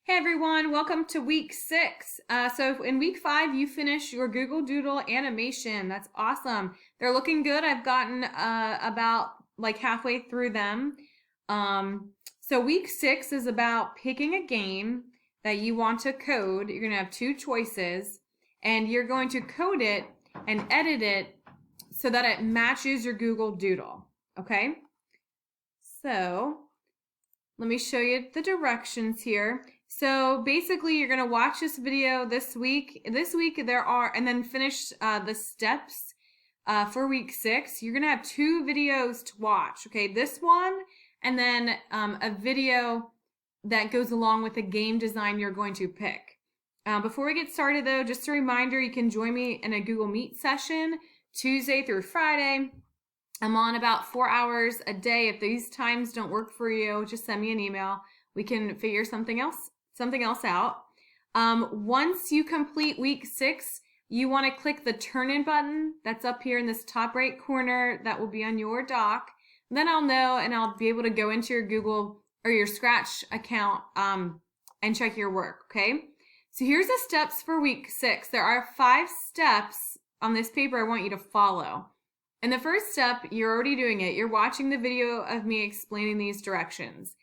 Hey everyone, welcome to week 6. So in week 5, you finish your Google Doodle animation. That's awesome. They're looking good. I've gotten about like halfway through them. So week 6 is about picking a game that you want to code. You're going to have 2 choices, and you're going to code it and edit it so that it matches your Google Doodle. Okay? So let me show you the directions here. So basically, you're going to watch this video this week. This week there are, and then finish the steps for week 6. You're going to have 2 videos to watch. Okay, this one, and then a video that goes along with the game design you're going to pick. Before we get started though, just a reminder, you can join me in a Google Meet session Tuesday through Friday. I'm on about 4 hours a day. If these times don't work for you, just send me an email. We can figure something else out. Once you complete week 6, you want to click the turn in button that's up here in this top right corner. That will be on your doc. And then I'll know, and I'll be able to go into your Google or your Scratch account and check your work. Okay. So here's the steps for week 6. There are 5 steps on this paper I want you to follow. And the first step, you're already doing it. You're watching the video of me explaining these directions.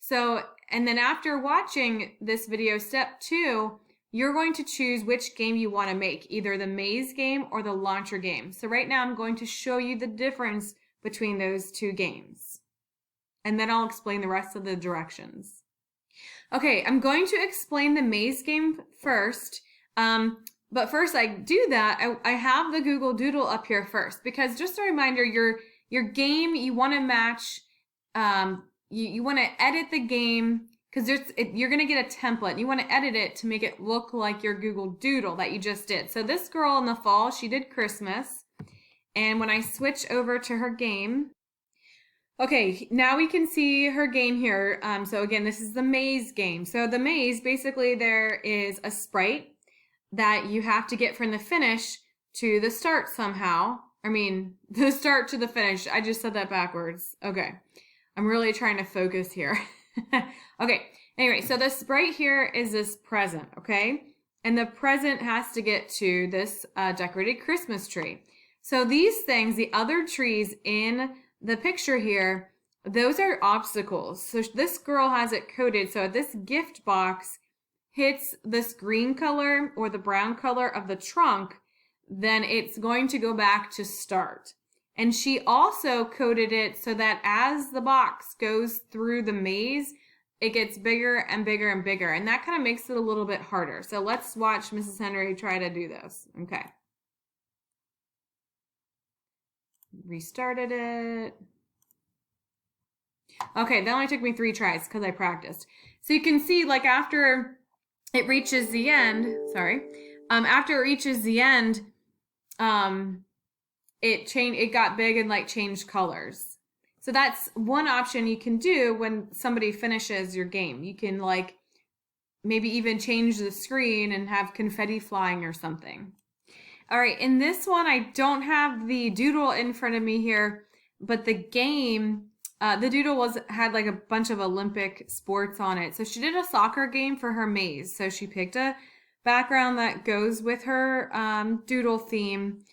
So, and then after watching this video, step 2, you're going to choose which game you want to make, either the maze game or the launcher game. So right now I'm going to show you the difference between those 2 games. And then I'll explain the rest of the directions. Okay, I'm going to explain the maze game first. But first I do that, I have the Google Doodle up here first, because just a reminder, your game, you want to match, you want to edit the game, because you're going to get a template. You want to edit it to make it look like your Google Doodle that you just did. So this girl in the fall, she did Christmas. And when I switch over to her game, okay, now we can see her game here. So again, this is the maze game. So the maze, basically there is a sprite that you have to get from the finish to the start somehow. I mean, the start to the finish. I just said that backwards. Okay. I'm really trying to focus here. Okay. Anyway, so the sprite here is this present, okay? And the present has to get to this decorated Christmas tree. So these things, the other trees in the picture here, those are obstacles. So this girl has it coded. So this gift box hits this green color or the brown color of the trunk, then it's going to go back to start. And she also coded it so that as the box goes through the maze, it gets bigger and bigger and bigger. And that kind of makes it a little bit harder. So let's watch Mrs. Henry try to do this. Okay. Restarted it. Okay, that only took me 3 tries because I practiced. So you can see, like, after it reaches the end, after it reaches the end, it got big and like changed colors. So that's one option you can do when somebody finishes your game. You can like maybe even change the screen and have confetti flying or something. All right, in this one, I don't have the doodle in front of me here, but the game, the doodle had like a bunch of Olympic sports on it. So she did a soccer game for her maze. So she picked a background that goes with her doodle theme,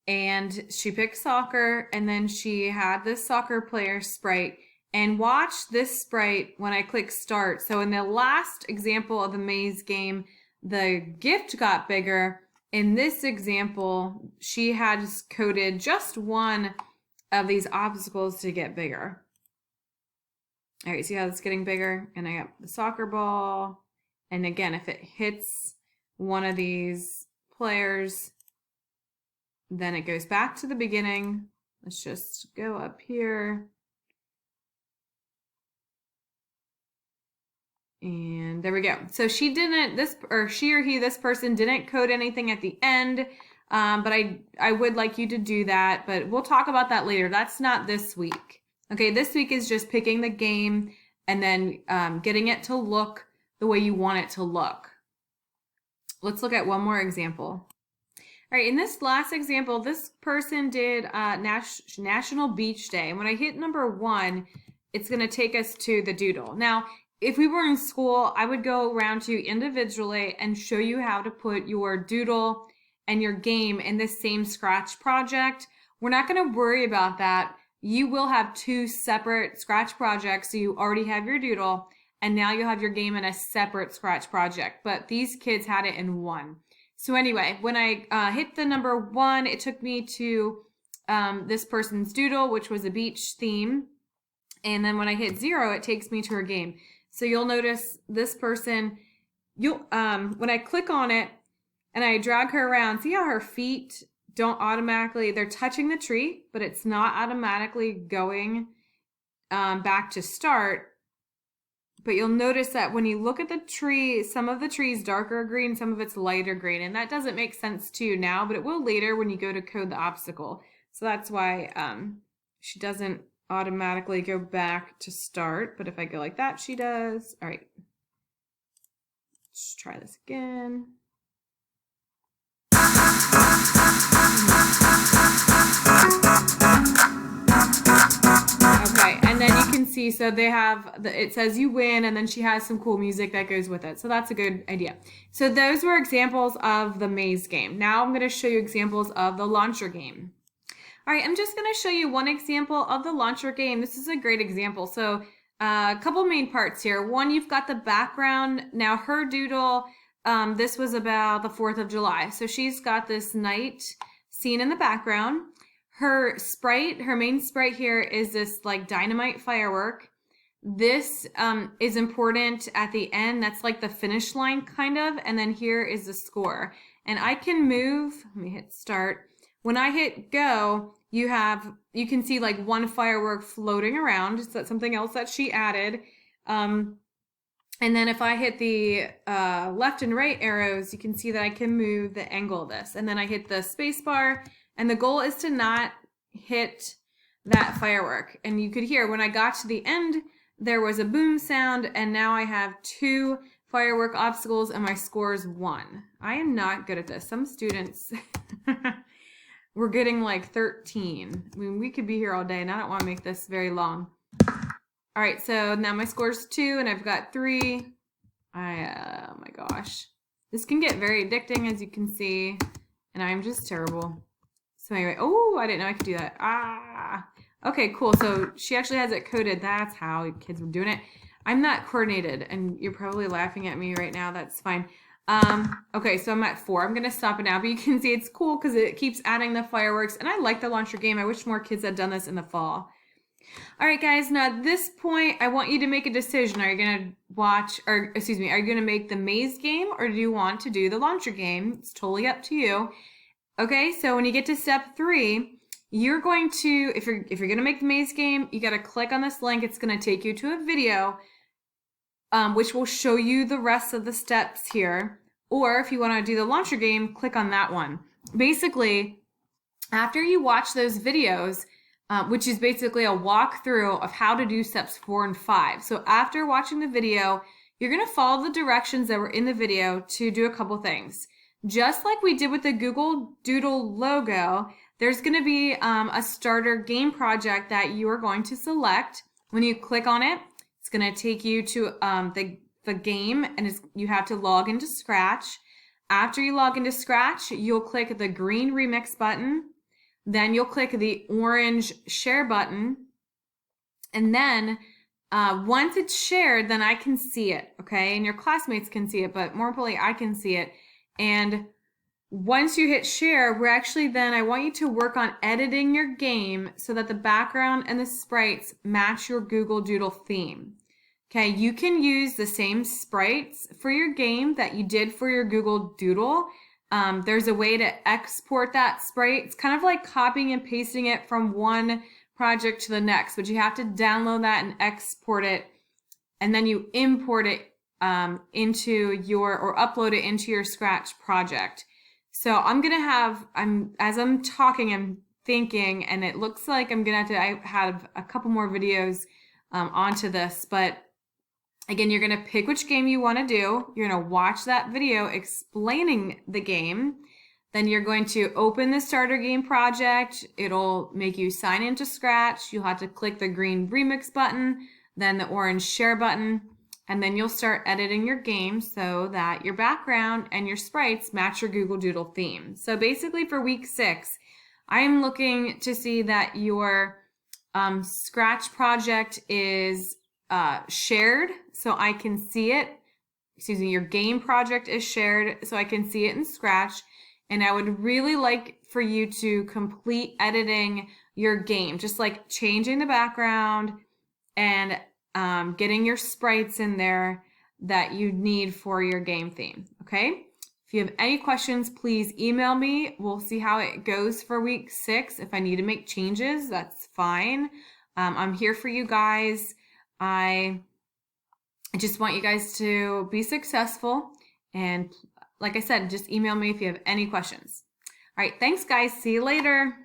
and she picked soccer, and then she had this soccer player sprite. And watch this sprite when I click start. So in the last example of the maze game, the gift got bigger. In this example, she had coded just one of these obstacles to get bigger. All right, see how it's getting bigger? And I got the soccer ball. And again, if it hits one of these players, then it goes back to the beginning. Let's just go up here. And there we go. So she or he, this person didn't code anything at the end. But I would like you to do that, but we'll talk about that later. That's not this week. Okay, this week is just picking the game and then getting it to look the way you want it to look. Let's look at one more example. All right, in this last example, this person did National Beach Day. And when I hit number 1, it's going to take us to the doodle. Now, if we were in school, I would go around to you individually and show you how to put your doodle and your game in the same Scratch project. We're not going to worry about that. You will have two separate Scratch projects. So you already have your doodle and now you'll have your game in a separate Scratch project. But these kids had it in one. So anyway, when I hit the number 1, it took me to this person's doodle, which was a beach theme. And then when I hit 0, it takes me to her game. So you'll notice this person, when I click on it and I drag her around, see how her feet don't automatically, they're touching the tree, but it's not automatically going back to start. But you'll notice that when you look at the tree, some of the tree is darker green, some of it's lighter green. And that doesn't make sense to you now, but it will later when you go to code the obstacle. So that's why she doesn't automatically go back to start, but if I go like that, she does. All right, let's try this again. Okay, and then you can see, so they have, it says you win, and then she has some cool music that goes with it. So that's a good idea. So those were examples of the maze game. Now I'm going to show you examples of the launcher game. All right, I'm just going to show you one example of the launcher game. This is a great example. So a couple main parts here. One, you've got the background. Now her doodle, this was about the 4th of July. So she's got this night scene in the background. Her sprite, her main sprite here is this like dynamite firework. This is important at the end. That's like the finish line kind of. And then here is the score. And I can move, let me hit start. When I hit go, you can see like one firework floating around. So that's something else that she added. And then if I hit the left and right arrows, you can see that I can move the angle of this. And then I hit the space bar, and the goal is to not hit that firework. And you could hear when I got to the end, there was a boom sound, and now I have 2 firework obstacles and my score is 1. I am not good at this. Some students... We're getting like 13. I mean, we could be here all day, and I don't want to make this very long. All right, so now my score's 2, and I've got 3. Oh my gosh. This can get very addicting, as you can see, and I'm just terrible. So anyway, oh, I didn't know I could do that. Ah. Okay, cool. So she actually has it coded. That's how kids were doing it. I'm not coordinated, and you're probably laughing at me right now. That's fine. Okay, so I'm at 4. I'm going to stop it now, but you can see it's cool because it keeps adding the fireworks, and I like the launcher game. I wish more kids had done this in the fall. All right, guys, now at this point, I want you to make a decision. Are you going to watch, or excuse me, are you going to make the maze game, or do you want to do the launcher game? It's totally up to you. Okay, so when you get to step 3, you're going to, if you're going to make the maze game, you got to click on this link. It's going to take you to a video which will show you the rest of the steps here. Or if you want to do the launcher game, click on that one. Basically, after you watch those videos, which is basically a walkthrough of how to do steps 4 and 5. So after watching the video, you're going to follow the directions that were in the video to do a couple things. Just like we did with the Google Doodle logo, there's going to be a starter game project that you are going to select. When you click on it, it's going to take you to the game, and you have to log into Scratch. After you log into Scratch, you'll click the green remix button. Then you'll click the orange share button. And then once it's shared, then I can see it, okay? And your classmates can see it, but more importantly, I can see it. And once you hit share, I want you to work on editing your game so that the background and the sprites match your Google Doodle theme. Okay, you can use the same sprites for your game that you did for your Google Doodle. There's a way to export that sprite. It's kind of like copying and pasting it from one project to the next, but you have to download that and export it, and then you import it upload it into your Scratch project. So as I'm talking, I'm thinking, and it looks like I'm gonna have a couple more videos onto this, but again, you're gonna pick which game you wanna do. You're gonna watch that video explaining the game. Then you're going to open the starter game project. It'll make you sign into Scratch. You'll have to click the green remix button, then the orange share button. and then you'll start editing your game so that your background and your sprites match your Google Doodle theme. So basically for week 6, I'm looking to see that your Scratch project is shared so I can see it. Excuse me, your game project is shared so I can see it in Scratch. And I would really like for you to complete editing your game, just like changing the background and getting your sprites in there that you need for your game theme, okay? If you have any questions, please email me. We'll see how it goes for week 6. If I need to make changes, that's fine. I'm here for you guys. I just want you guys to be successful. And like I said, just email me if you have any questions. All right, thanks guys. See you later.